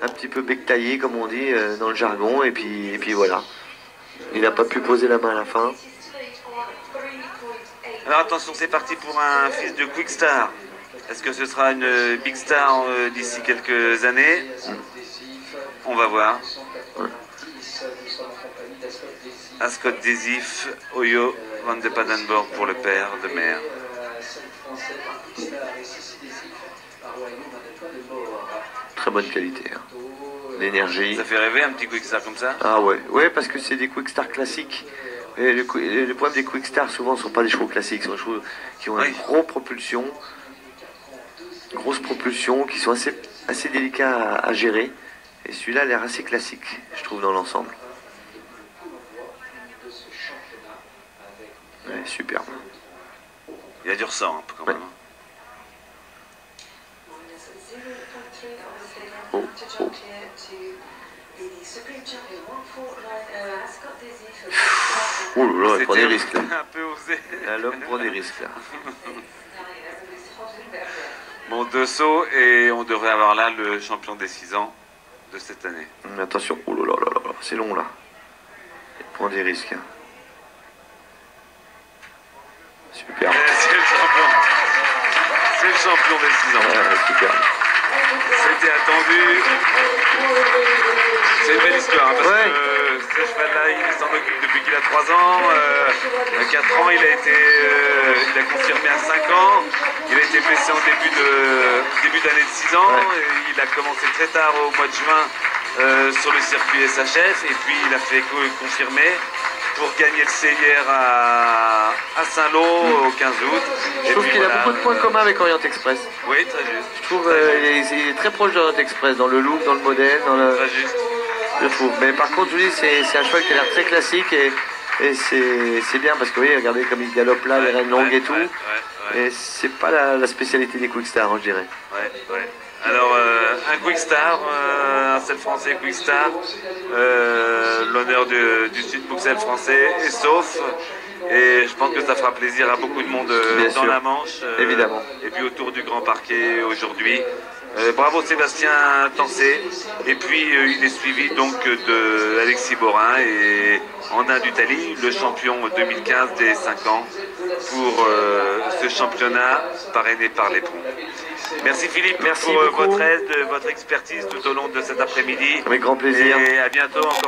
un petit peu bec taillé, comme on dit dans le jargon, et puis voilà. Il n'a pas pu poser la main à la fin. Alors attention, c'est parti pour un fils de Quick Star. Est-ce que ce sera une Big Star d'ici quelques années? On va voir. Ascot Desif, Oyo Van de Padenborg pour le père de mère. Très bonne qualité. Hein. L'énergie. Ça fait rêver un petit Quick Star comme ça? Ah ouais, ouais, parce que c'est des Quick Stars classiques. Et le problème des Quick Stars, souvent, ne sont pas des chevaux classiques. Ce sont des chevaux qui ont une grosse propulsion, qui sont assez délicats à gérer. Et celui-là a l'air assez classique, je trouve, dans l'ensemble. Ouais, superbe. Il y a du ressort, un peu quand même. Oh, oh. Oh là là, il prend des risques là. Un peu osé. L'homme prend des risques là. Bon, 2 sauts et on devrait avoir là le champion des 6 ans de cette année. Mais attention, oh là là là là, c'est long là. Il prend des risques. Hein. Super. C'est le champion. C'est le champion des 6 ans. Ouais, super. C'était attendu. C'est une belle histoire hein, parce que ce cheval-là, il s'en occupe depuis qu'il a 3 ans. À 4 ans, il a confirmé à 5 ans. Il a été blessé en début d'année de 6 ans. Ouais. Et il a commencé très tard au mois de juin sur le circuit SHF. Et puis il a fait confirmer pour gagner le C hier à Saint-Lô au 15 août. Je trouve qu'il a beaucoup de points communs avec Orient Express. Oui, très juste. Je trouve il est très proche d'Orient Express, dans le look, dans le modèle, dans le... Très juste. Je trouve. Mais par contre, je vous dis, c'est un cheval qui a l'air très classique et c'est bien parce que vous voyez, regardez comme il galope là, les rênes longues et tout. Et c'est pas la spécialité des Quick Stars, hein, je dirais. Ouais. Alors, un Quick Star, un seul français Quick Star, l'honneur du Sud Bouxel français est sauf. Et je pense que ça fera plaisir à beaucoup de monde dans la Manche. Évidemment. Et puis autour du Grand Parquet aujourd'hui. Bravo Sébastien Tancé. Et puis il est suivi donc de Alexis Borin et Andin Dutali, le champion 2015 des 5 ans pour ce championnat parrainé par les ponts. Merci Philippe pour votre aide, votre expertise tout au long de cet après-midi. Avec grand plaisir. Et à bientôt encore.